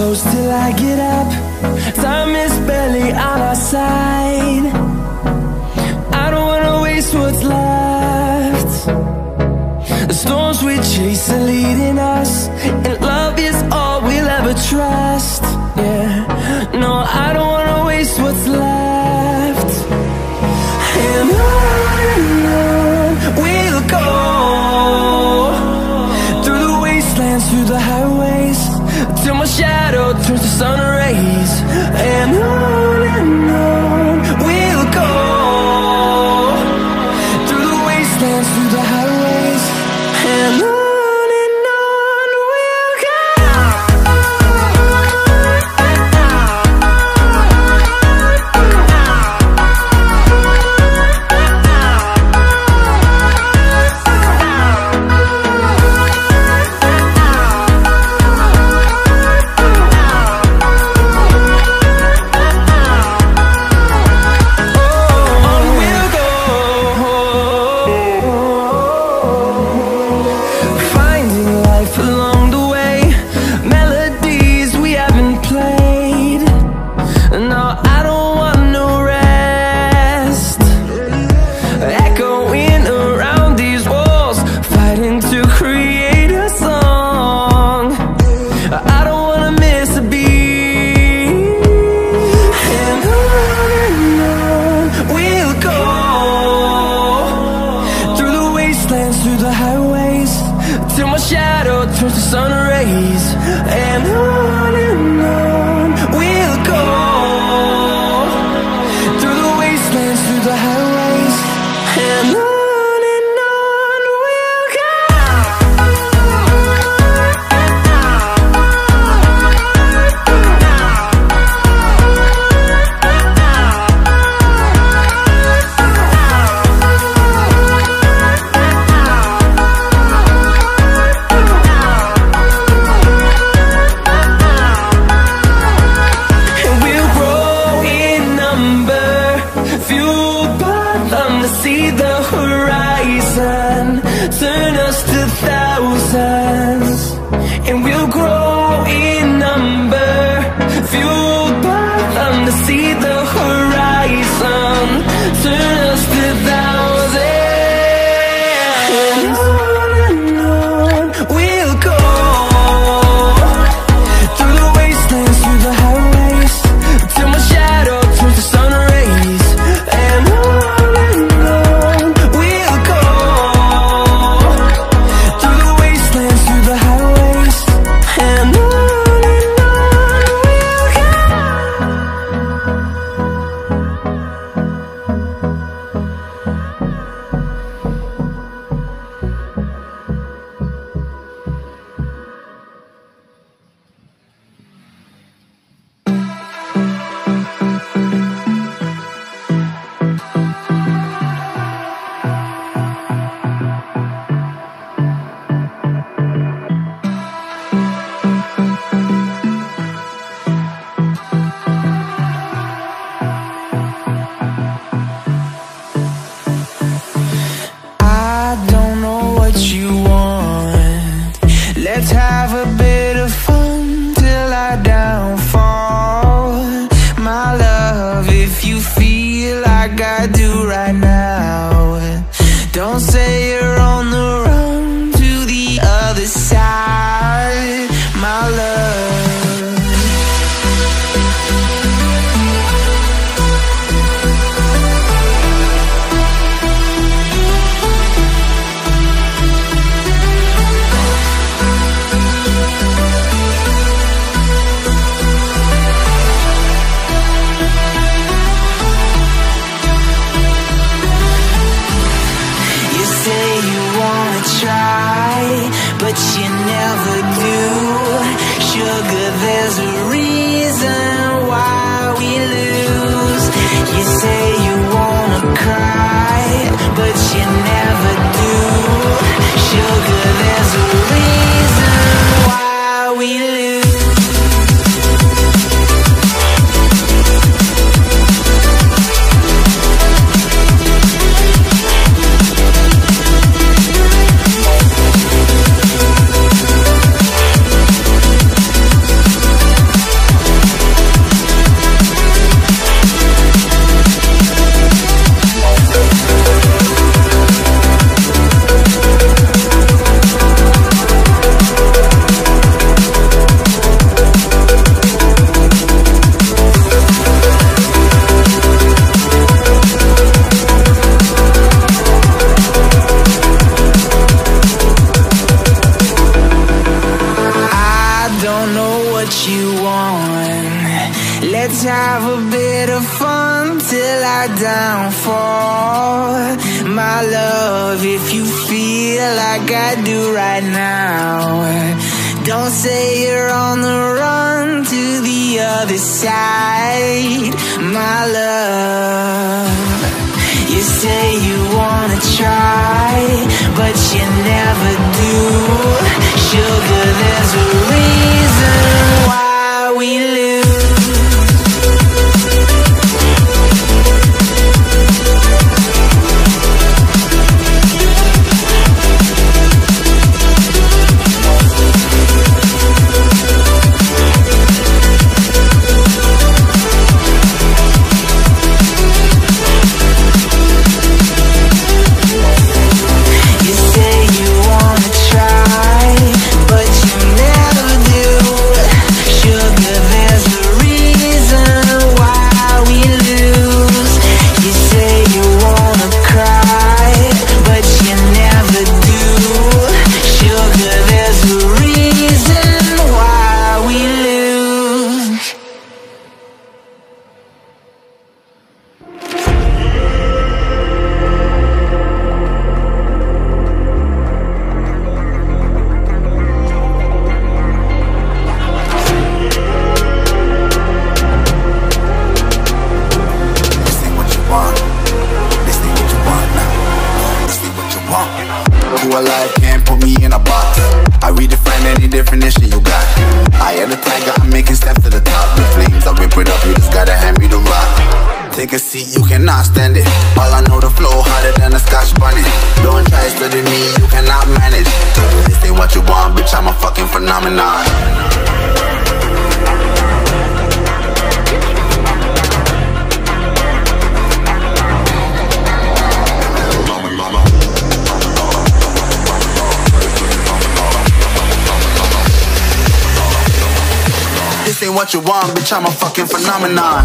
close till I get up. Time is barely on our side. I don't wanna waste what's left. The storms we chase are leading us, and love is all we'll ever trust. Yeah, no, I don't wanna waste what's left. And on we'll go, through the wastelands, through the highways, till my shadow turns to sun rays. And on we'll go, through the wastelands, through the highways, and on we'll go. Through the highways, till my shadow turns to sun rays. And on we'll go, through the wastelands, through the highways, and on we'll go. See the horizon, turn us to thousands, and we'll grow in number, fueled by them. To see the horizon, turn us to thousands, and on we'll go, through the wastelands, through the highways, till my shadow turns to sun rays. And let's have a bit of fun till I downfall. My love, if you feel like I do right now, don't say you're on the run to the other side, my love. have a bit of fun till I downfall. My love, if you feel like I do right now, don't say you're on the run to the other side. My love, you say you wanna try, but you never do. Sugar, there's a reason why we lose. Alive can't put me in a box. I redefine any definition you got. I am the tiger, I'm making steps to the top. The flames, I whip it up, you just gotta hand me the rock. Take a seat, you cannot stand it. All I know, the flow harder than a Scotch bunny. Don't try studying me, you cannot manage. This ain't what you want, bitch, I'm a fucking phenomenon. This ain't what you want, bitch, I'm a fucking phenomenon.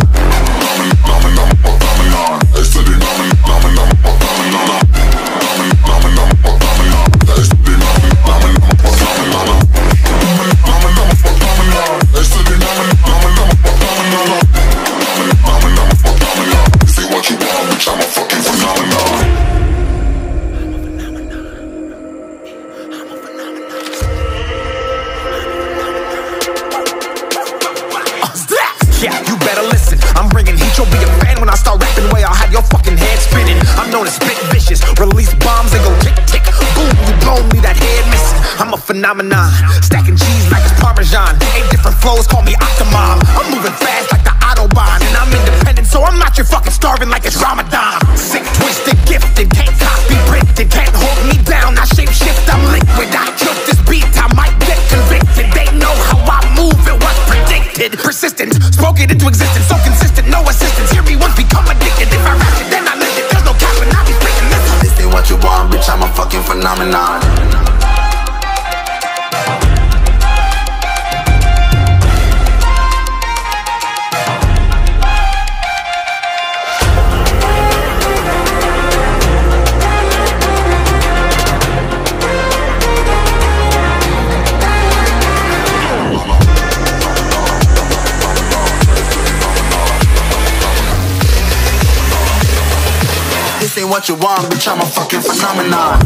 Yeah, you better listen. I'm bringing heat, you'll be a fan when I start rapping. Way I'll have your fucking head spinning. I'm known as spit vicious, release bombs and go tick tick. Boom, you blow me, that head missing. I'm a phenomenon, stacking cheese like it's Parmesan. 8 different flows, call me Octomom. I'm moving fast like the Autobahn, and I'm independent, so I'm not your fucking starving like it's Ramadan. Sick, twisted, gifted, can't copy, printed, can't hold me down. I shape shift, I'm liquid. I killed this beat, I might get convicted. They know how I move, it was predicted. Persistent, spoke it into existence, so consistent, no assistance. Hear me once, become addicted. If I rap it, then I live it. There's no cap, and I'll be freaking this. This ain't what you want, bitch, I'm a fucking phenomenon. This ain't what you want, bitch, I'm a fucking phenomenon.